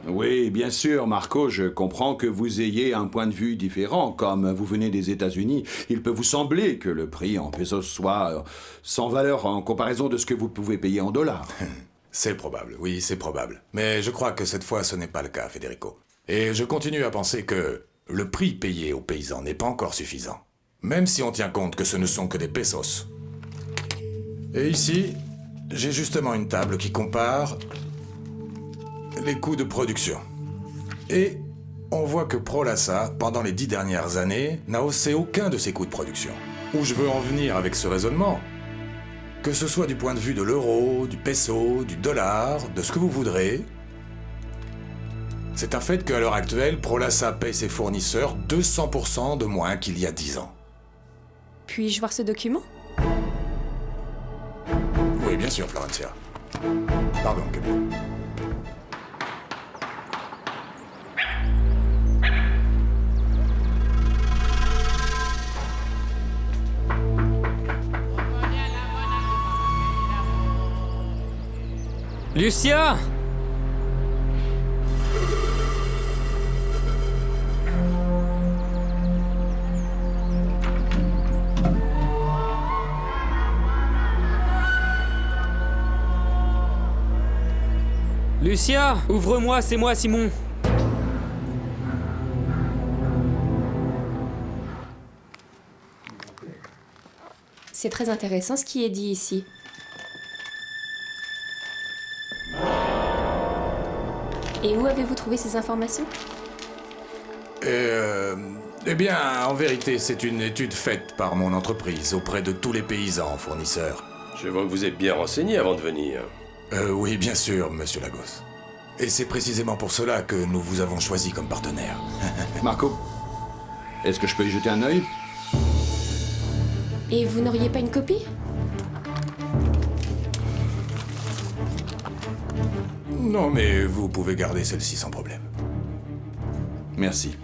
Oui, bien sûr, Marco, je comprends que vous ayez un point de vue différent. Comme vous venez des États-Unis, il peut vous sembler que le prix en pesos soit sans valeur en comparaison de ce que vous pouvez payer en dollars. C'est probable, oui, c'est probable. Mais je crois que cette fois, ce n'est pas le cas, Federico. Et je continue à penser que le prix payé aux paysans n'est pas encore suffisant. Même si on tient compte que ce ne sont que des pesos. Et ici, j'ai justement une table qui compare les coûts de production. Et on voit que Prolassa, pendant les 10 dernières années, n'a haussé aucun de ses coûts de production. Où je veux en venir avec ce raisonnement, que ce soit du point de vue de l'euro, du peso, du dollar, de ce que vous voudrez, c'est un fait qu'à l'heure actuelle, Prolassa paye ses fournisseurs 200% de moins qu'il y a 10 ans. Puis-je voir ce document? Oui, bien sûr, Florencia. Pardon, Gabriel. Lucia! Lucia, ouvre-moi, c'est moi, Simon. C'est très intéressant ce qui est dit ici. Et où avez-vous trouvé ces informations? Eh bien, en vérité, c'est une étude faite par mon entreprise auprès de tous les paysans fournisseurs. Je vois que vous êtes bien renseigné avant de venir. Oui, bien sûr, monsieur Lagos. Et c'est précisément pour cela que nous vous avons choisi comme partenaire. Marco, est-ce que je peux y jeter un œil? Et vous n'auriez pas une copie? Non, mais vous pouvez garder celle-ci sans problème. Merci.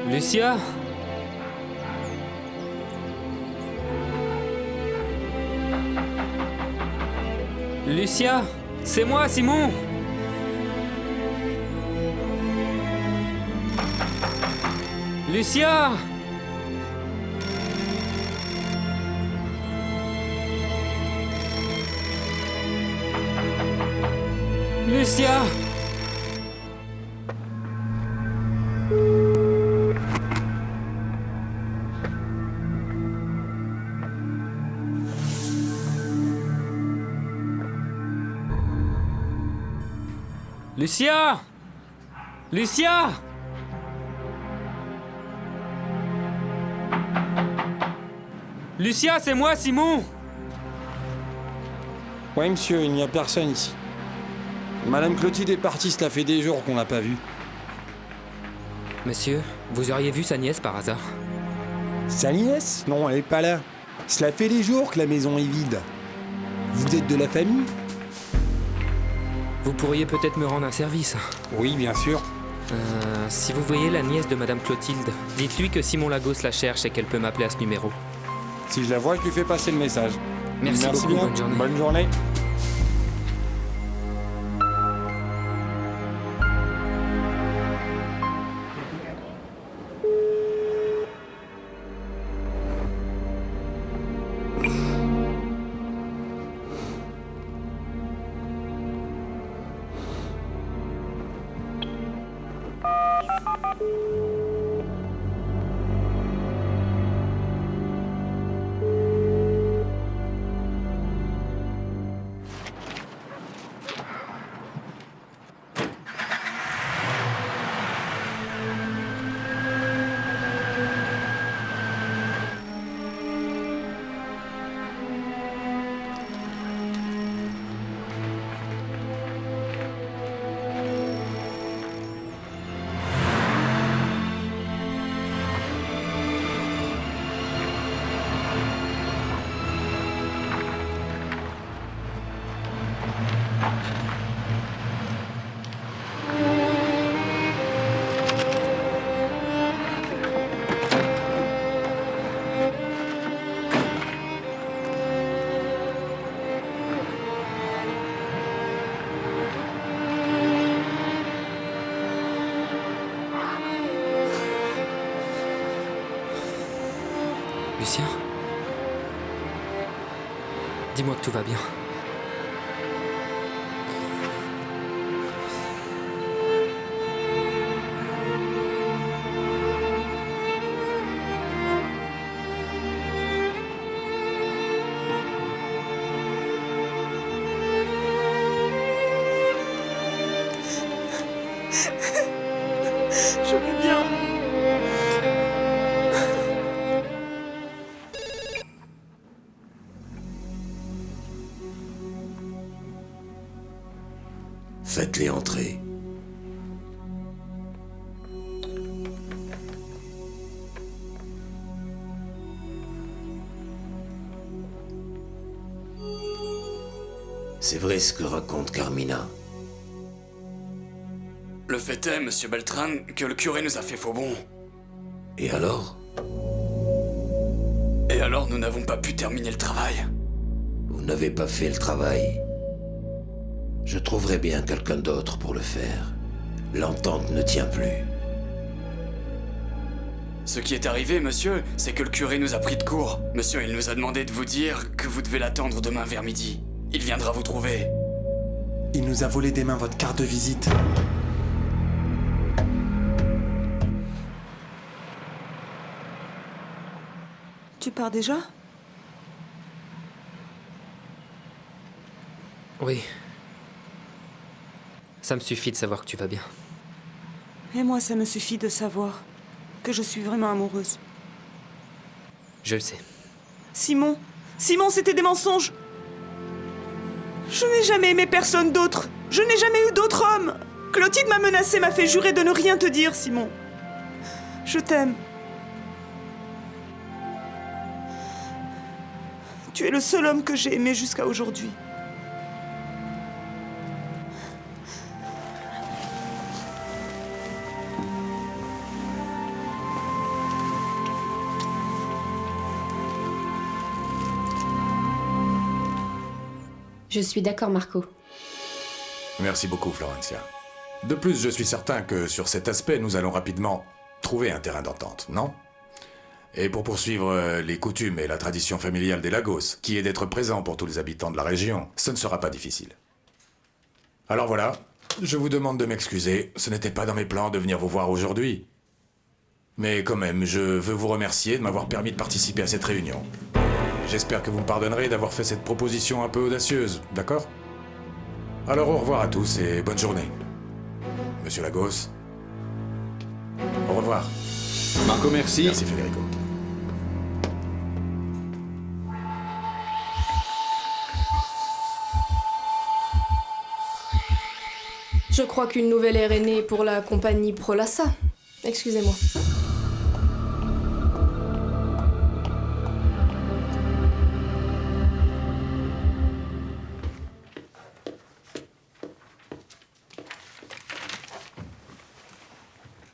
Lucia? Lucia? C'est moi, Simon! Lucia! Lucia! Lucia! Lucia! Lucia, c'est moi, Simon! Ouais, monsieur, il n'y a personne ici. Madame Clotilde est partie, cela fait des jours qu'on l'a pas vue. Monsieur, vous auriez vu sa nièce par hasard? Sa nièce? Non, elle est pas là. Cela fait des jours que la maison est vide. Vous êtes de la famille? Vous pourriez peut-être me rendre un service. Oui, bien sûr. Si vous voyez la nièce de Madame Clotilde, dites-lui que Simon Lagos la cherche et qu'elle peut m'appeler à ce numéro. Si je la vois, je lui fais passer le message. Merci beaucoup, bien. bonne journée. Bonne journée. Lucien? Dis-moi que tout va bien. Je vais bien. Faites-les entrer. C'est vrai ce que raconte Carmina. Le fait est, monsieur Beltran, que le curé nous a fait faux bon. Et alors? Et alors, nous n'avons pas pu terminer le travail. Vous n'avez pas fait le travail. Je trouverai bien quelqu'un d'autre pour le faire. L'entente ne tient plus. Ce qui est arrivé, monsieur, c'est que le curé nous a pris de court. Monsieur, il nous a demandé de vous dire que vous devez l'attendre demain vers midi. Il viendra vous trouver. Il nous a volé des mains votre carte de visite. Tu pars déjà? Oui. Ça me suffit de savoir que tu vas bien. Et moi, ça me suffit de savoir que je suis vraiment amoureuse. Je le sais. Simon, c'était des mensonges. Je n'ai jamais aimé personne d'autre. Je n'ai jamais eu d'autre homme. Clotilde m'a menacé, m'a fait jurer de ne rien te dire, Simon. Je t'aime. Tu es le seul homme que j'ai aimé jusqu'à aujourd'hui. Je suis d'accord, Marco. Merci beaucoup, Florencia. De plus, je suis certain que sur cet aspect, nous allons rapidement trouver un terrain d'entente, non? Et pour poursuivre les coutumes et la tradition familiale des Lagos, qui est d'être présent pour tous les habitants de la région, ce ne sera pas difficile. Alors voilà, je vous demande de m'excuser, ce n'était pas dans mes plans de venir vous voir aujourd'hui. Mais quand même, je veux vous remercier de m'avoir permis de participer à cette réunion. J'espère que vous me pardonnerez d'avoir fait cette proposition un peu audacieuse, d'accord? Alors au revoir à tous et bonne journée. Monsieur Lagos. Au revoir. Marco, merci. Merci Federico. Je crois qu'une nouvelle ère est née pour la compagnie Prolassa. Excusez-moi.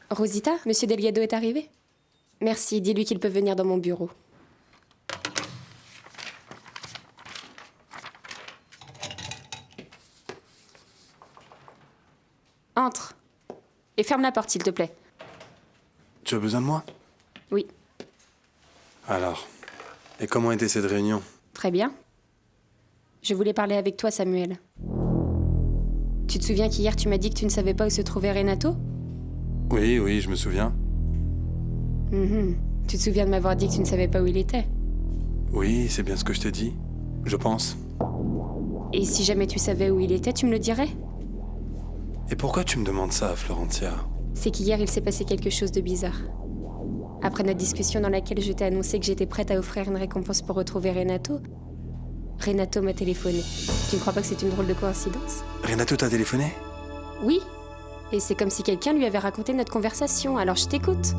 Rosita, Monsieur Delgado est arrivé? Merci, dis-lui qu'il peut venir dans mon bureau. Entre. Et ferme la porte, s'il te plaît. Tu as besoin de moi? Oui. Alors, et comment était cette réunion? Très bien. Je voulais parler avec toi, Samuel. Tu te souviens qu'hier, tu m'as dit que tu ne savais pas où se trouvait Renato? Oui, je me souviens. Tu te souviens de m'avoir dit que tu ne savais pas où il était? Oui, c'est bien ce que je t'ai dit. Je pense. Et si jamais tu savais où il était, tu me le dirais? Et pourquoi tu me demandes ça, Florentia? C'est qu'hier, il s'est passé quelque chose de bizarre. Après notre discussion dans laquelle je t'ai annoncé que j'étais prête à offrir une récompense pour retrouver Renato, Renato m'a téléphoné. Tu ne crois pas que c'est une drôle de coïncidence? Renato t'a téléphoné? Oui. Et c'est comme si quelqu'un lui avait raconté notre conversation, alors je t'écoute.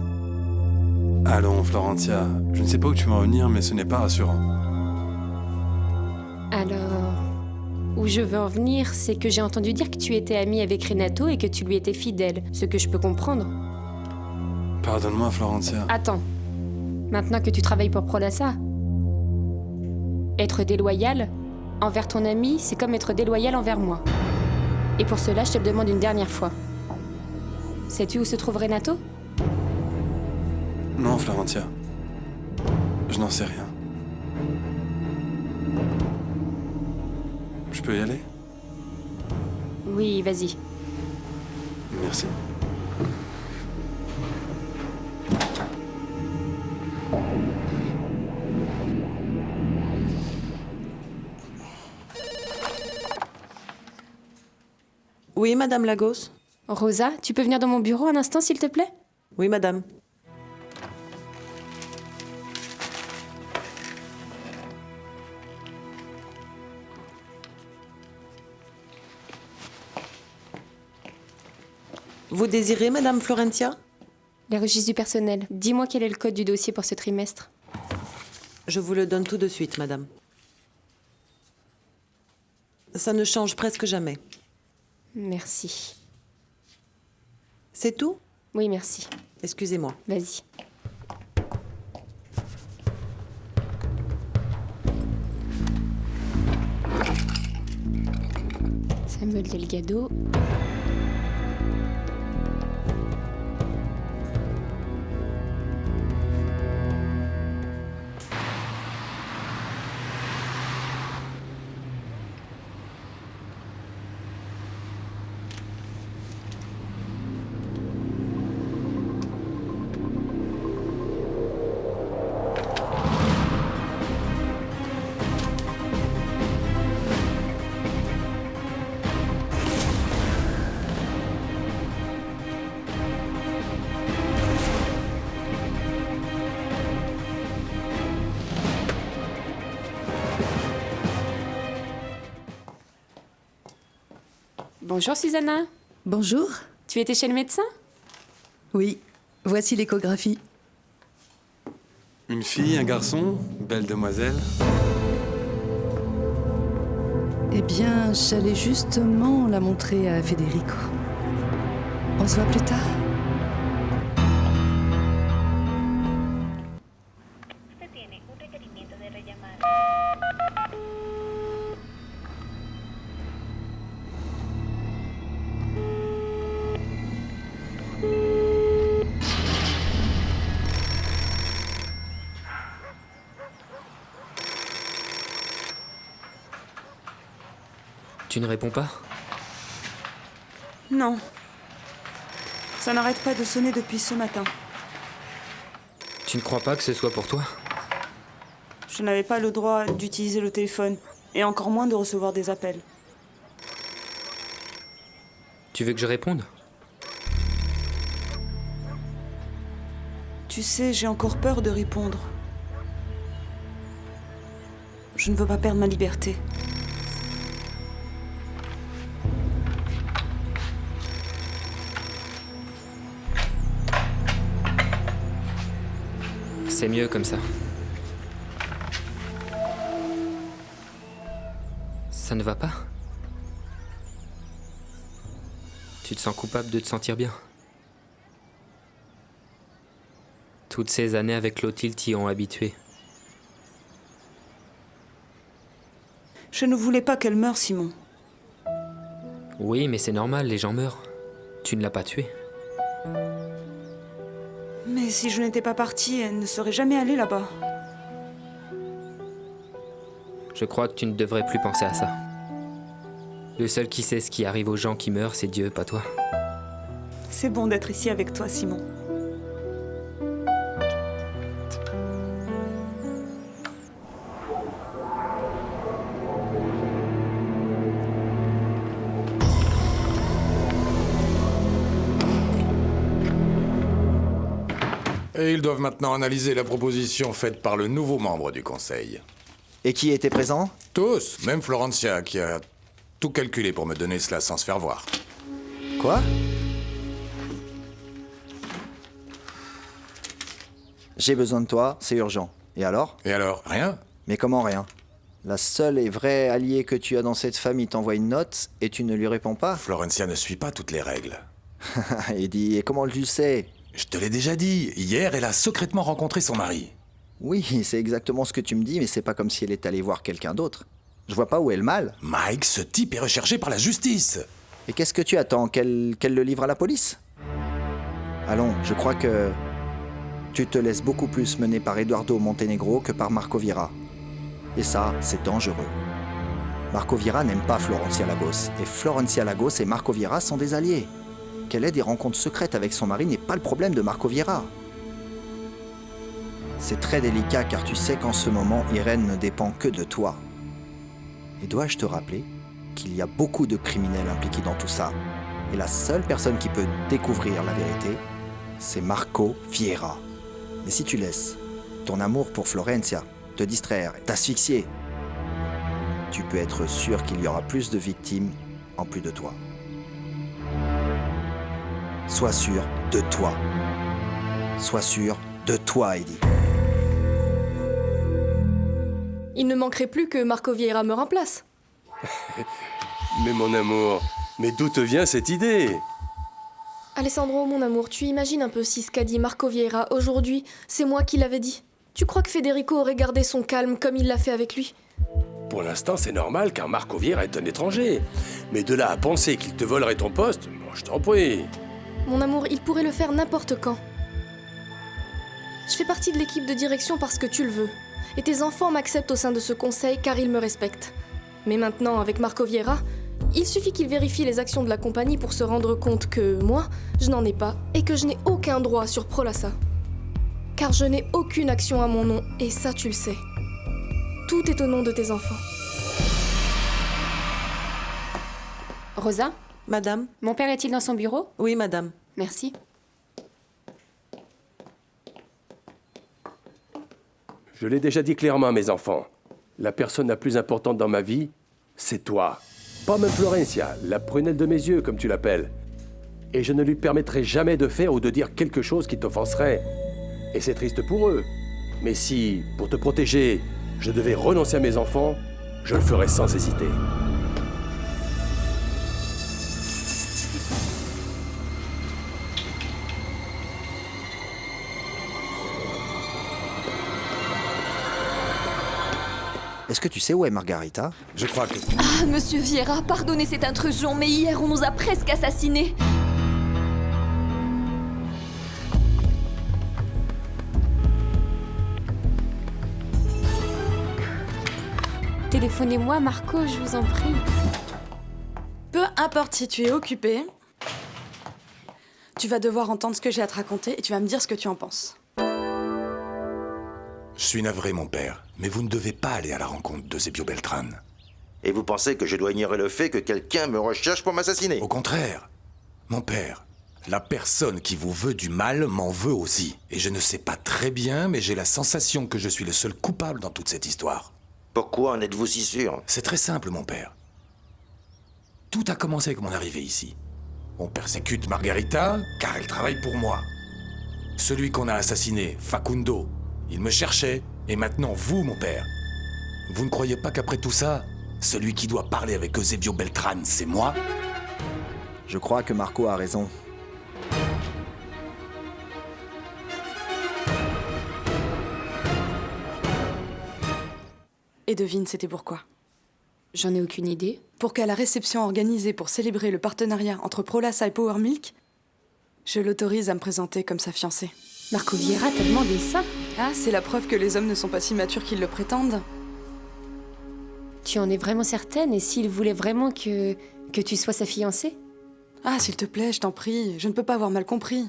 Allons, Florentia, je ne sais pas où tu vas en venir, mais ce n'est pas rassurant. Alors, où je veux en venir, c'est que j'ai entendu dire que tu étais amie avec Renato et que tu lui étais fidèle, ce que je peux comprendre. Pardonne-moi, Florentia. Attends, maintenant que tu travailles pour Prolassa, être déloyal envers ton ami, c'est comme être déloyal envers moi. Et pour cela, je te le demande une dernière fois. Sais-tu où se trouve Renato? Non, Florentia. Je Je n'en sais rien. Je peux y aller? Oui, vas-y. Merci. Oui, Madame Lagos? Rosa, tu peux venir dans mon bureau un instant, s'il te plaît? Oui, Madame. Vous désirez, Madame Florentia? Les registres du personnel. Dis-moi quel est le code du dossier pour ce trimestre. Je vous le donne tout de suite, Madame. Ça ne change presque jamais. Merci. C'est tout? Oui, merci. Excusez-moi. Vas-y. Samuel Delgado. Bonjour Susanna. Bonjour. Tu étais chez le médecin? Oui, voici l'échographie. Une fille, un garçon, belle demoiselle. Eh bien, j'allais justement la montrer à Federico. On se voit plus tard? Tu ne réponds pas? Non. Ça n'arrête pas de sonner depuis ce matin. Tu ne crois pas que ce soit pour toi? Je n'avais pas le droit d'utiliser le téléphone, et encore moins de recevoir des appels. Tu veux que je réponde? Tu sais, j'ai encore peur de répondre. Je ne veux pas perdre ma liberté. C'est mieux comme ça. Ça ne va pas? Tu te sens coupable de te sentir bien? Toutes ces années avec Clotilde t'y ont habitué. Je ne voulais pas qu'elle meure, Simon. Oui, mais c'est normal, les gens meurent. Tu ne l'as pas tuée. Mais si je n'étais pas partie, elle ne serait jamais allée là-bas. Je crois que tu ne devrais plus penser à ça. Le seul qui sait ce qui arrive aux gens qui meurent, c'est Dieu, pas toi. C'est bon d'être ici avec toi, Simon. Et ils doivent maintenant analyser la proposition faite par le nouveau membre du conseil. Et qui était présent? Tous, même Florentia, qui a tout calculé pour me donner cela sans se faire voir. Quoi? J'ai besoin de toi, c'est urgent. Et alors? Et alors, rien? Mais comment rien? La seule et vraie alliée que tu as dans cette famille t'envoie une note et tu ne lui réponds pas? Florencia ne suit pas toutes les règles. Et comment tu le sais? Je te l'ai déjà dit, hier elle a secrètement rencontré son mari. Oui, c'est exactement ce que tu me dis, mais c'est pas comme si elle est allée voir quelqu'un d'autre. Je vois pas où est le mal. Mike, ce type est recherché par la justice. Et qu'est-ce que tu attends? Qu'elle le livre à la police? Allons, je crois que Tu te laisses beaucoup plus mener par Eduardo Montenegro que par Marco Vieira. Et ça, c'est dangereux. Marco Vieira n'aime pas Florencia Lagos, et Florencia Lagos et Marco Vieira sont des alliés. Qu'elle ait des rencontres secrètes avec son mari n'est pas le problème de Marco Vieira. C'est très délicat car tu sais qu'en ce moment, Irène ne dépend que de toi. Et dois-je te rappeler qu'il y a beaucoup de criminels impliqués dans tout ça. Et la seule personne qui peut découvrir la vérité, c'est Marco Vieira. Mais si tu laisses ton amour pour Florencia te distraire et t'asphyxier, tu peux être sûr qu'il y aura plus de victimes en plus de toi. Sois sûr de toi. Sois sûr de toi, Eddie. Il ne manquerait plus que Marco Vieira me remplace. Mais mon amour, mais d'où te vient cette idée? Alessandro, mon amour, tu imagines un peu si ce qu'a dit Marco Vieira aujourd'hui, c'est moi qui l'avais dit? Tu crois que Federico aurait gardé son calme comme il l'a fait avec lui? Pour l'instant, c'est normal car Marco Vieira est un étranger. Mais de là à penser qu'il te volerait ton poste, moi je t'en prie. Mon amour, il pourrait le faire n'importe quand. Je fais partie de l'équipe de direction parce que tu le veux. Et tes enfants m'acceptent au sein de ce conseil car ils me respectent. Mais maintenant, avec Marco Vieira, il suffit qu'il vérifie les actions de la compagnie pour se rendre compte que moi, je n'en ai pas et que je n'ai aucun droit sur Prolassa. Car je n'ai aucune action à mon nom et ça tu le sais. Tout est au nom de tes enfants. Rosa? Madame? Mon père est-il dans son bureau? Oui, madame. Merci. Je l'ai déjà dit clairement à mes enfants. La personne la plus importante dans ma vie, c'est toi. Pas même Florencia, la prunelle de mes yeux, comme tu l'appelles. Et je ne lui permettrai jamais de faire ou de dire quelque chose qui t'offenserait. Et c'est triste pour eux. Mais si, pour te protéger, je devais renoncer à mes enfants, je le ferais sans hésiter. Est-ce que tu sais où est Margarita? Je crois que... Ah, monsieur Vieira, pardonnez cette intrusion, mais hier on nous a presque assassinés. Téléphonez-moi, Marco, je vous en prie. Peu importe si tu es occupé, tu vas devoir entendre ce que j'ai à te raconter et tu vas me dire ce que tu en penses. Je suis navré, mon père, mais vous ne devez pas aller à la rencontre d'Eusebio Beltran. Et vous pensez que je dois ignorer le fait que quelqu'un me recherche pour m'assassiner? Au contraire, mon père, la personne qui vous veut du mal m'en veut aussi. Et je ne sais pas très bien, mais j'ai la sensation que je suis le seul coupable dans toute cette histoire. Pourquoi en êtes-vous si sûr? C'est très simple, mon père. Tout a commencé avec mon arrivée ici. On persécute Margarita, car elle travaille pour moi. Celui qu'on a assassiné, Facundo, il me cherchait, et maintenant vous, mon père. Vous ne croyez pas qu'après tout ça, celui qui doit parler avec Eusebio Beltran, c'est moi? Je crois que Marco a raison. Et devine, c'était pourquoi? J'en ai aucune idée. Pour qu'à la réception organisée pour célébrer le partenariat entre Prolassa et Power Milk, je l'autorise à me présenter comme sa fiancée. Marco Vieira t'a demandé ça? Ah, c'est la preuve que les hommes ne sont pas si matures qu'ils le prétendent. Tu en es vraiment certaine? Et s'il voulait vraiment que tu sois sa fiancée? Ah, s'il te plaît, je t'en prie, je ne peux pas avoir mal compris.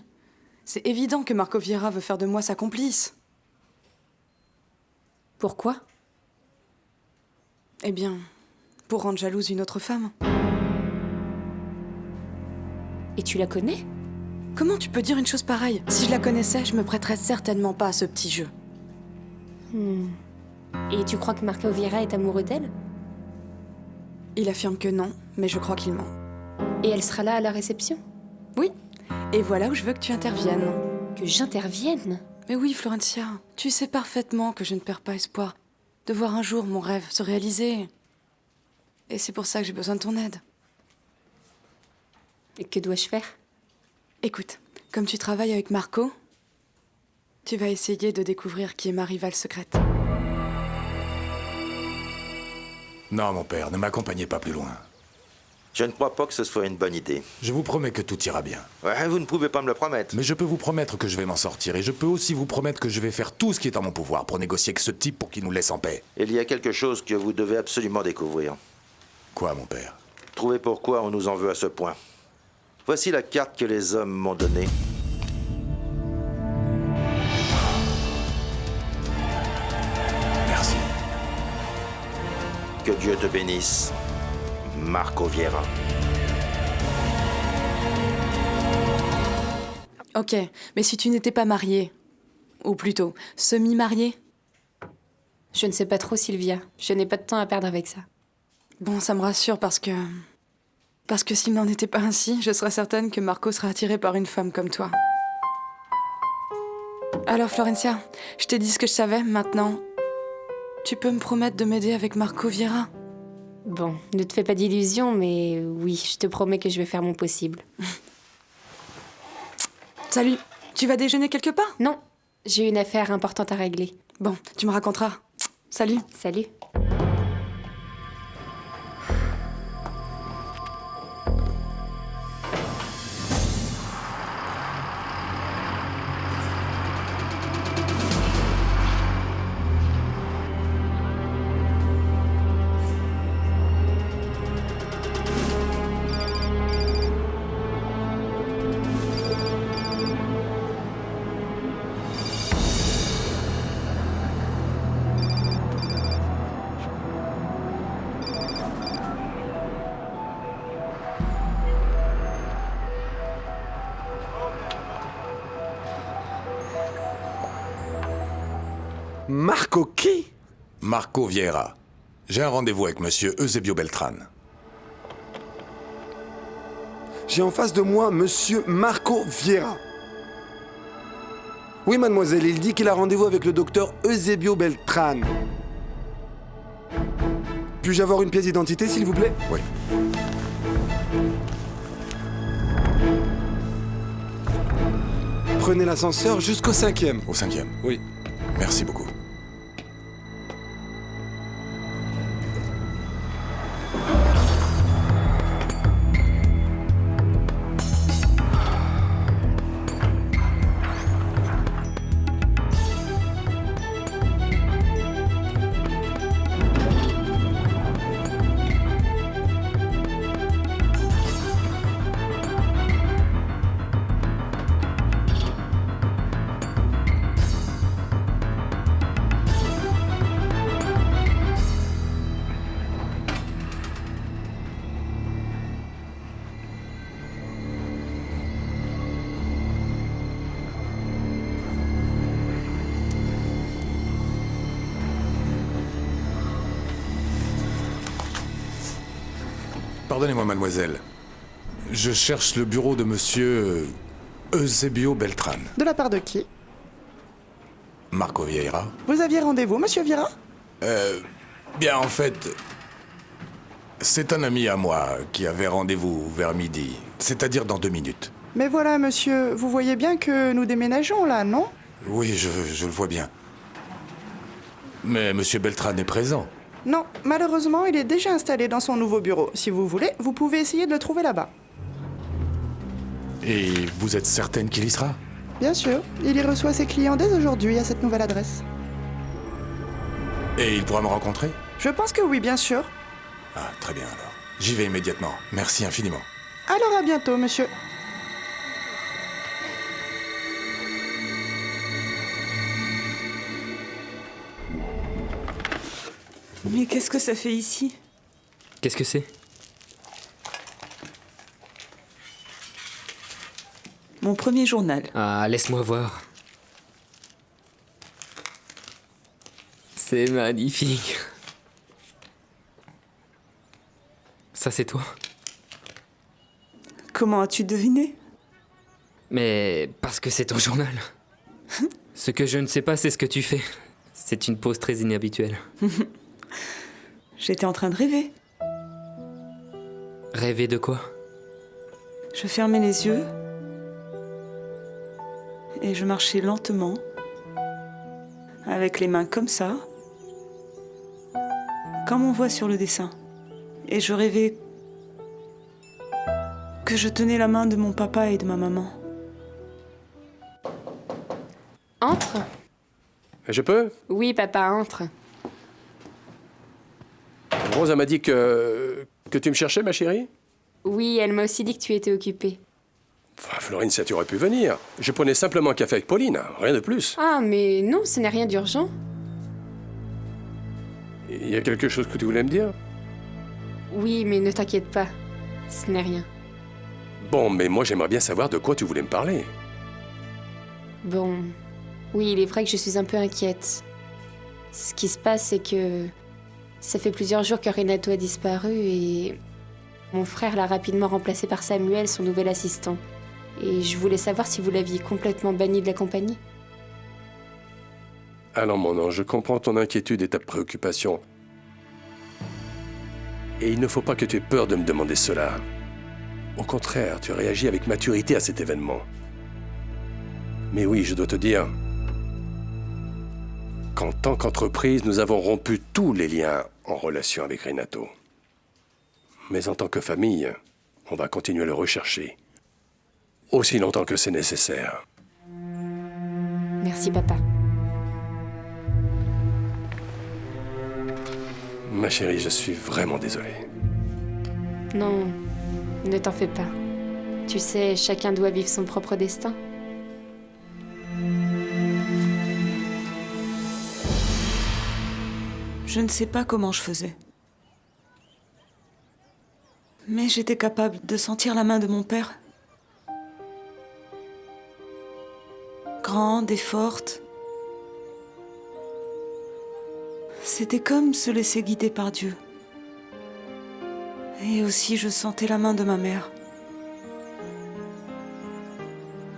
C'est évident que Marco Vieira veut faire de moi sa complice. Pourquoi? Eh bien, pour rendre jalouse une autre femme. Et tu la connais? Comment tu peux dire une chose pareille? Si je la connaissais, je me prêterais certainement pas à ce petit jeu. Et tu crois que Marco Vieira est amoureux d'elle? Il affirme que non, mais je crois qu'il ment. Et elle sera là à la réception? Oui, et voilà où je veux que tu interviennes. Que j'intervienne? Mais oui, Florencia, tu sais parfaitement que je ne perds pas espoir de voir un jour mon rêve se réaliser. Et c'est pour ça que j'ai besoin de ton aide. Et que dois-je faire? Écoute, comme tu travailles avec Marco, tu vas essayer de découvrir qui est ma rivale secrète. Non, mon père, ne m'accompagnez pas plus loin. Je ne crois pas que ce soit une bonne idée. Je vous promets que tout ira bien. Ouais, vous ne pouvez pas me le promettre. Mais je peux vous promettre que je vais m'en sortir et je peux aussi vous promettre que je vais faire tout ce qui est en mon pouvoir pour négocier avec ce type pour qu'il nous laisse en paix. Il y a quelque chose que vous devez absolument découvrir. Quoi, mon père? Trouver pourquoi on nous en veut à ce point. Voici la carte que les hommes m'ont donnée. Merci. Que Dieu te bénisse. Marco Vieira. Ok, mais si tu n'étais pas mariée, ou plutôt semi-mariée? Je ne sais pas trop, Sylvia. Je n'ai pas de temps à perdre avec ça. Bon, ça me rassure parce que s'il n'en était pas ainsi, je serais certaine que Marco serait attiré par une femme comme toi. Alors, Florencia, je t'ai dit ce que je savais, maintenant. Tu peux me promettre de m'aider avec Marco Vieira? Bon, ne te fais pas d'illusions, mais oui, je te promets que je vais faire mon possible. Salut, tu vas déjeuner quelque part? Non, j'ai une affaire importante à régler. Bon, tu me raconteras. Salut. Salut. Marco qui? Marco Vieira. J'ai un rendez-vous avec monsieur Eusebio Beltran. J'ai en face de moi monsieur Marco Vieira. Oui, mademoiselle, il dit qu'il a rendez-vous avec le docteur Eusebio Beltran. Puis-je avoir une pièce d'identité, s'il vous plaît? Oui. Prenez l'ascenseur jusqu'au 5e. Au 5e? Oui. Merci beaucoup. Pardonnez-moi, mademoiselle. Je cherche le bureau de monsieur Eusebio Beltran. De la part de qui? Marco Vieira. Vous aviez rendez-vous, monsieur Vieira? Bien, en fait, c'est un ami à moi qui avait rendez-vous vers midi, c'est-à-dire dans 2 minutes. Mais voilà, monsieur, vous voyez bien que nous déménageons là, non? Oui, je le vois bien. Mais monsieur Beltran est présent. Non, malheureusement, il est déjà installé dans son nouveau bureau. Si vous voulez, vous pouvez essayer de le trouver là-bas. Et vous êtes certaine qu'il y sera? Bien sûr, il y reçoit ses clients dès aujourd'hui à cette nouvelle adresse. Et il pourra me rencontrer? Je pense que oui, bien sûr. Ah, très bien alors. J'y vais immédiatement. Merci infiniment. Alors à bientôt, monsieur. Mais qu'est-ce que ça fait ici? Qu'est-ce que c'est? Mon premier journal. Ah, laisse-moi voir. C'est magnifique. Ça, c'est toi? Comment as-tu deviné? Mais parce que c'est ton journal. Ce que je ne sais pas, c'est ce que tu fais. C'est une pose très inhabituelle. J'étais en train de rêver. Rêver de quoi? Je fermais les yeux et je marchais lentement, avec les mains comme ça, comme on voit sur le dessin. Et je rêvais que je tenais la main de mon papa et de ma maman. Entre. Je peux? Oui, papa, entre. Rosa m'a dit que tu me cherchais, ma chérie? Oui, elle m'a aussi dit que tu étais occupée. Enfin, Florine, ça tu aurais pu venir. Je prenais simplement un café avec Pauline, rien de plus. Ah, mais non, ce n'est rien d'urgent. Il y a quelque chose que tu voulais me dire? Oui, mais ne t'inquiète pas. Ce n'est rien. Bon, mais moi j'aimerais bien savoir de quoi tu voulais me parler. Bon... Oui, il est vrai que je suis un peu inquiète. Ce qui se passe, c'est que... Ça fait plusieurs jours que Renato a disparu et... Mon frère l'a rapidement remplacé par Samuel, son nouvel assistant. Et je voulais savoir si vous l'aviez complètement banni de la compagnie. Alors mon ange, je comprends ton inquiétude et ta préoccupation. Et il ne faut pas que tu aies peur de me demander cela. Au contraire, tu as réagi avec maturité à cet événement. Mais oui, je dois te dire qu'en tant qu'entreprise, nous avons rompu tous les liens en relation avec Renato. Mais en tant que famille, on va continuer à le rechercher. Aussi longtemps que c'est nécessaire. Merci, papa. Ma chérie, je suis vraiment désolé. Non, ne t'en fais pas. Tu sais, chacun doit vivre son propre destin. Je ne sais pas comment je faisais. Mais j'étais capable de sentir la main de mon père. Grande et forte. C'était comme se laisser guider par Dieu. Et aussi je sentais la main de ma mère.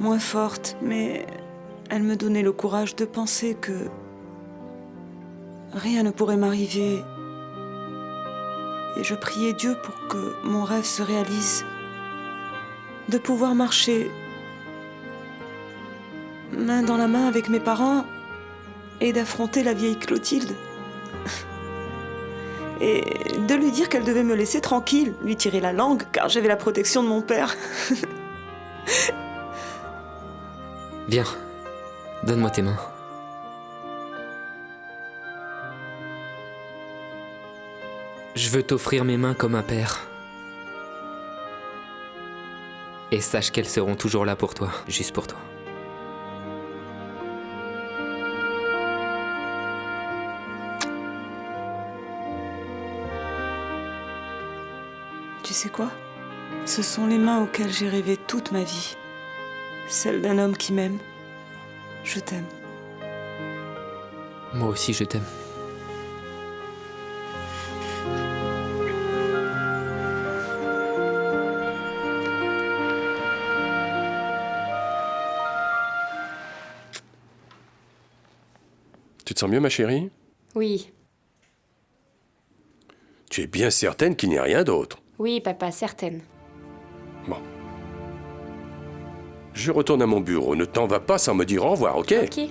Moins forte, mais elle me donnait le courage de penser que rien ne pourrait m'arriver. Et je priais Dieu pour que mon rêve se réalise. De pouvoir marcher main dans la main avec mes parents et d'affronter la vieille Clotilde. Et de lui dire qu'elle devait me laisser tranquille, lui tirer la langue, car j'avais la protection de mon père. Viens, donne-moi tes mains. Je veux t'offrir mes mains comme un père. Et sache qu'elles seront toujours là pour toi, juste pour toi. Tu sais quoi? Ce sont les mains auxquelles j'ai rêvé toute ma vie. Celles d'un homme qui m'aime. Je t'aime. Moi aussi, je t'aime. Tu te sens mieux, ma chérie? Oui. Tu es bien certaine qu'il n'y a rien d'autre? Oui, papa, certaine. Bon. Je retourne à mon bureau. Ne t'en vas pas sans me dire au revoir, ok? Ok.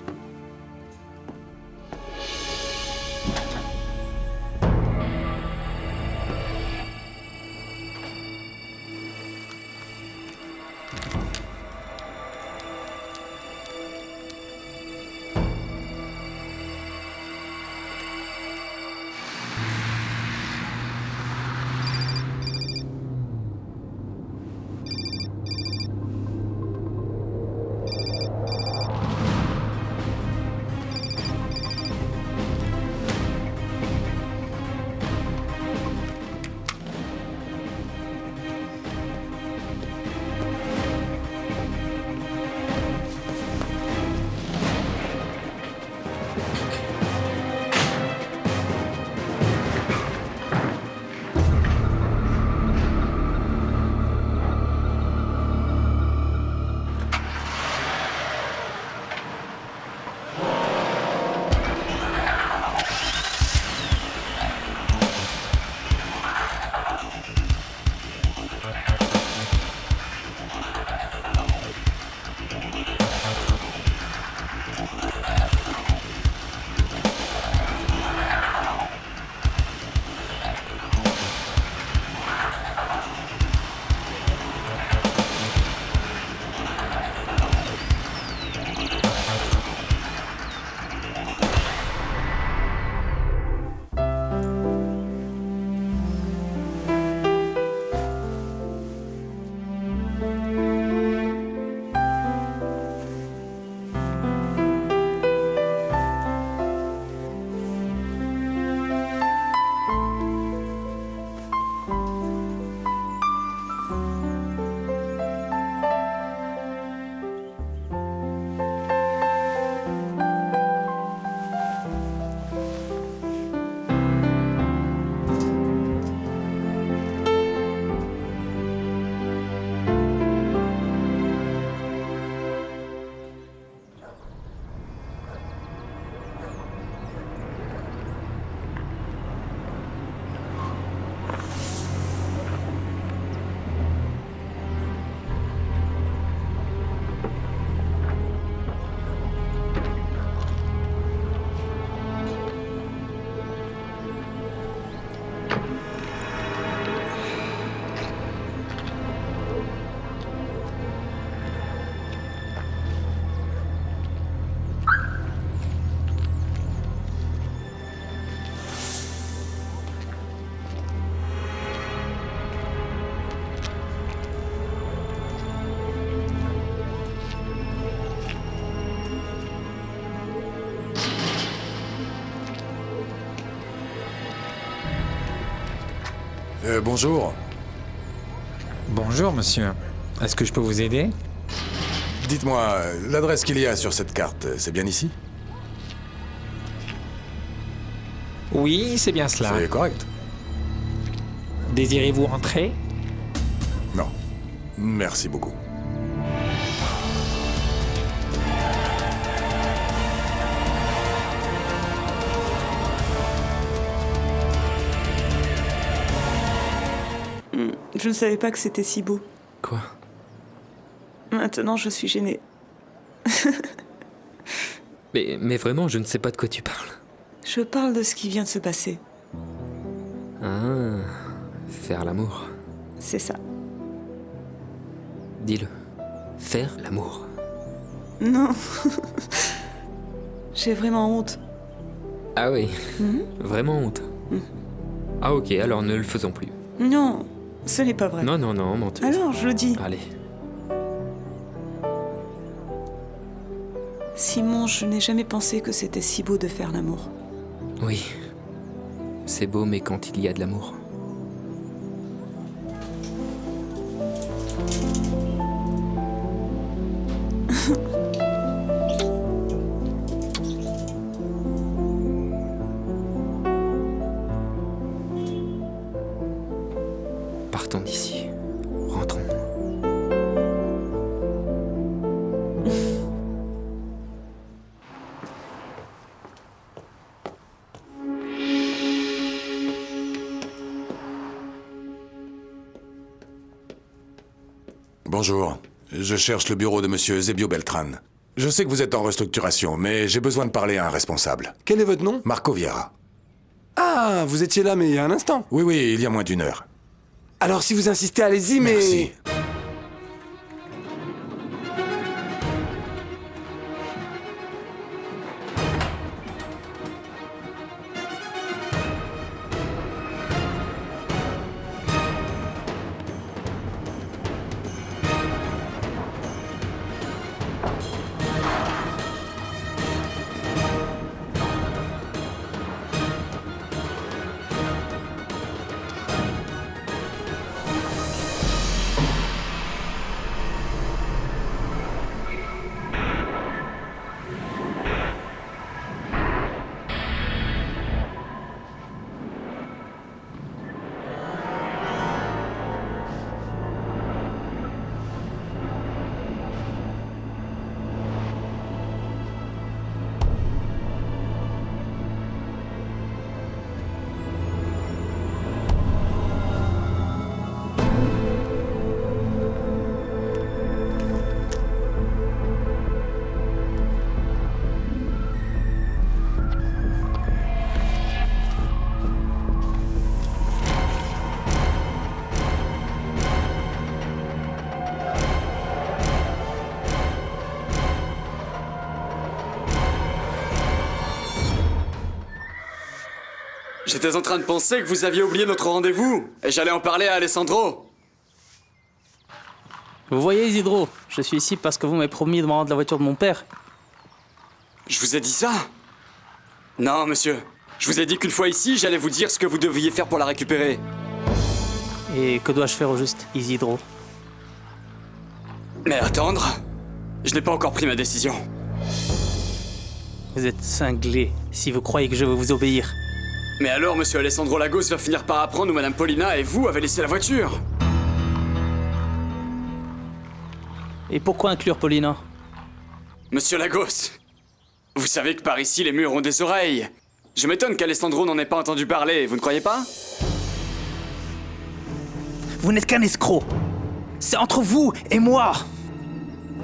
Bonjour. Bonjour, monsieur. Est-ce que je peux vous aider? Dites-moi, l'adresse qu'il y a sur cette carte, c'est bien ici? Oui, c'est bien cela. C'est correct. Désirez-vous rentrer? Non. Merci beaucoup. Je ne savais pas que c'était si beau. Quoi? Maintenant, je suis gênée. Mais vraiment, je ne sais pas de quoi tu parles. Je parle de ce qui vient de se passer. Ah, faire l'amour. C'est ça. Dis-le. Faire l'amour. Non. J'ai vraiment honte. Ah oui, vraiment honte. Ah ok, alors ne le faisons plus. Non, ce n'est pas vrai. Non, menteuse. Alors, je le dis. Allez. Simon, je n'ai jamais pensé que c'était si beau de faire l'amour. Oui. C'est beau, mais quand il y a de l'amour. Partons d'ici. Rentrons. Bonjour. Je cherche le bureau de monsieur Zebio Beltran. Je sais que vous êtes en restructuration, mais j'ai besoin de parler à un responsable. Quel est votre nom? Marco Vieira. Ah, vous étiez là, mais il y a un instant. Oui, il y a moins d'une heure. Alors si vous insistez, allez-y, mais... Merci. J'étais en train de penser que vous aviez oublié notre rendez-vous, et j'allais en parler à Alessandro. Vous voyez, Isidro, je suis ici parce que vous m'avez promis de me rendre la voiture de mon père. Je vous ai dit ça? Non, monsieur. Je vous ai dit qu'une fois ici, j'allais vous dire ce que vous deviez faire pour la récupérer. Et que dois-je faire au juste, Isidro? Mais attendre? Je n'ai pas encore pris ma décision. Vous êtes cinglé si vous croyez que je vais vous obéir. Mais alors, monsieur Alessandro Lagos va finir par apprendre où madame Paulina et vous avez laissé la voiture. Et pourquoi inclure Paulina? Monsieur Lagos, vous savez que par ici, les murs ont des oreilles. Je m'étonne qu'Alessandro n'en ait pas entendu parler, vous ne croyez pas? Vous n'êtes qu'un escroc. C'est entre vous et moi.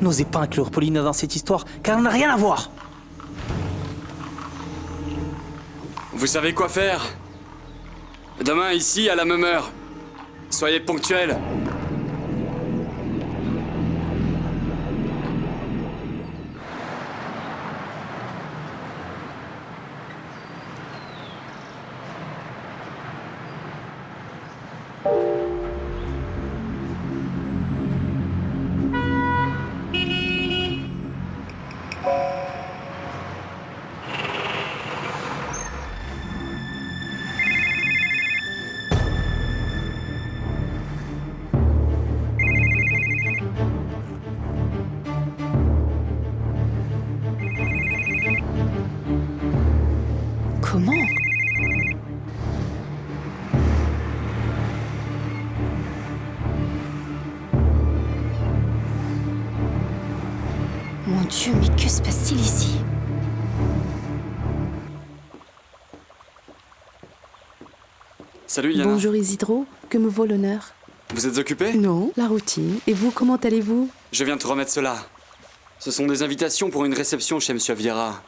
N'osez pas inclure Paulina dans cette histoire, car elle n'a rien à voir. Vous savez quoi faire? Demain, ici, à la même heure. Soyez ponctuels. Mon Dieu, mais que se passe-t-il ici? Salut Yana. Bonjour Isidro, que me vaut l'honneur? Vous êtes occupé? Non, la routine. Et vous, comment allez-vous? Je viens te remettre cela. Ce sont des invitations pour une réception chez Monsieur Vieira.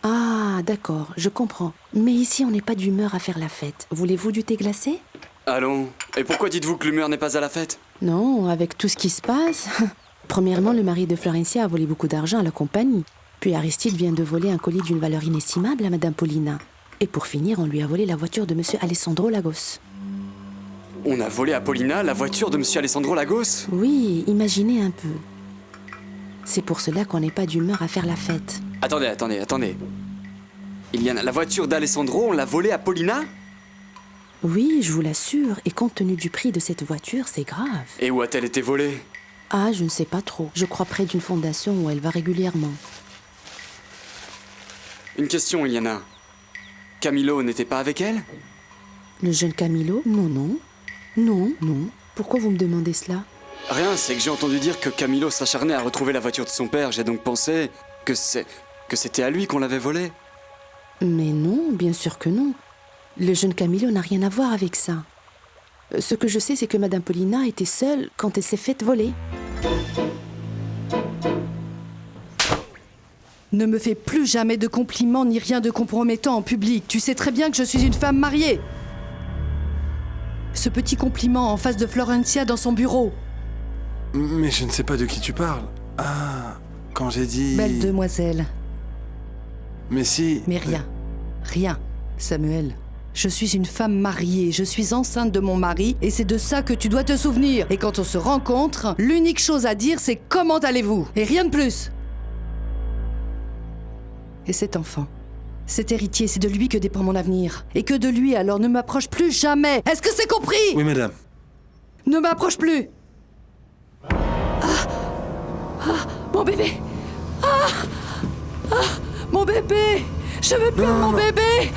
Ah, d'accord, je comprends. Mais ici, on n'est pas d'humeur à faire la fête. Voulez-vous du thé glacé? Allons. Et pourquoi dites-vous que l'humeur n'est pas à la fête? Non, avec tout ce qui se passe. Premièrement, le mari de Florencia a volé beaucoup d'argent à la compagnie. Puis Aristide vient de voler un colis d'une valeur inestimable à Madame Paulina. Et pour finir, on lui a volé la voiture de Monsieur Alessandro Lagos. On a volé à Paulina la voiture de Monsieur Alessandro Lagos? Oui, imaginez un peu. C'est pour cela qu'on n'est pas d'humeur à faire la fête. Attendez. La voiture d'Alessandro, on l'a volée à Paulina? Oui, je vous l'assure. Et compte tenu du prix de cette voiture, c'est grave. Et où a-t-elle été volée? Ah, je ne sais pas trop. Je crois près d'une fondation où elle va régulièrement. Une question, Iliana. Camilo n'était pas avec elle? Le jeune Camilo? Non. Non. Pourquoi vous me demandez cela? Rien, c'est que j'ai entendu dire que Camilo s'acharnait à retrouver la voiture de son père. J'ai donc pensé que c'était à lui qu'on l'avait volée. Mais non, bien sûr que non. Le jeune Camilo n'a rien à voir avec ça. Ce que je sais, c'est que Madame Paulina était seule quand elle s'est faite voler. Ne me fais plus jamais de compliments ni rien de compromettant en public. Tu sais très bien que je suis une femme mariée. Ce petit compliment en face de Florencia dans son bureau. Mais je ne sais pas de qui tu parles. Ah, quand j'ai dit... Belle demoiselle. Mais si... Mais rien. Samuel, je suis une femme mariée, je suis enceinte de mon mari et c'est de ça que tu dois te souvenir. Et quand on se rencontre, l'unique chose à dire c'est comment allez-vous? Et rien de plus. Et cet enfant, cet héritier, c'est de lui que dépend mon avenir. Et que de lui, alors ne m'approche plus jamais. Est-ce que c'est compris? Oui, madame. Ne m'approche plus. Mon bébé. Mon bébé. Je veux plus mon bébé.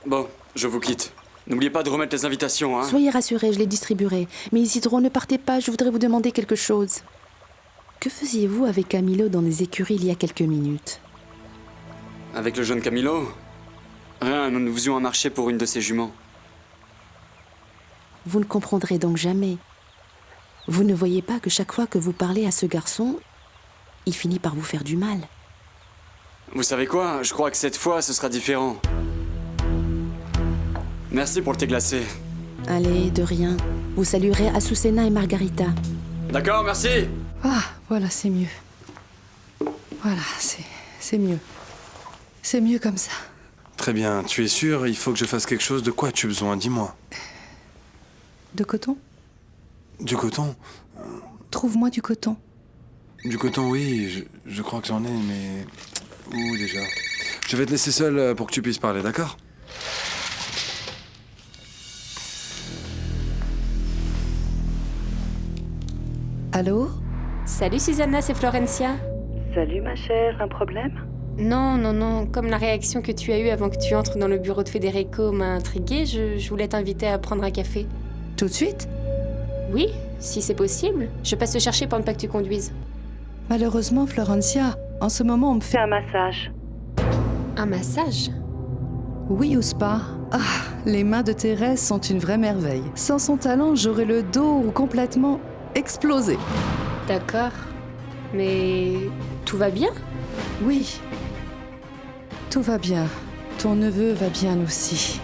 Bon, je vous quitte. N'oubliez pas de remettre les invitations, hein. Soyez rassurés, je les distribuerai. Mais Isidro, ne partez pas, je voudrais vous demander quelque chose. Que faisiez-vous avec Camilo dans les écuries il y a quelques minutes? Avec le jeune Camilo? Rien, nous faisions un marché pour une de ses juments. Vous ne comprendrez donc jamais. Vous ne voyez pas que chaque fois que vous parlez à ce garçon, il finit par vous faire du mal. Vous savez quoi? Je crois que cette fois, ce sera différent. Merci pour le thé glacé. Allez, de rien. Vous saluerez Azucena et Margarita. D'accord, merci. Ah, voilà, c'est mieux. Voilà, c'est mieux. C'est mieux comme ça. Très bien, tu es sûr? Il faut que je fasse quelque chose. De quoi as-tu besoin? Dis-moi. De coton? Du coton? Trouve-moi du coton. Du coton, oui, je crois que j'en ai, mais... Où déjà? Je vais te laisser seul pour que tu puisses parler, d'accord? Allô? Salut Susanna, c'est Florencia. Salut ma chère, un problème? Non. Comme la réaction que tu as eue avant que tu entres dans le bureau de Federico m'a intriguée, je voulais t'inviter à prendre un café. Tout de suite? Oui, si c'est possible. Je passe te chercher pour ne pas que tu conduises. Malheureusement, Florencia, en ce moment, on me fait un massage. Un massage? Oui, au spa. Ah, les mains de Thérèse sont une vraie merveille. Sans son talent, j'aurais le dos complètement explosé. D'accord. Mais tout va bien? Oui. Tout va bien. Ton neveu va bien aussi.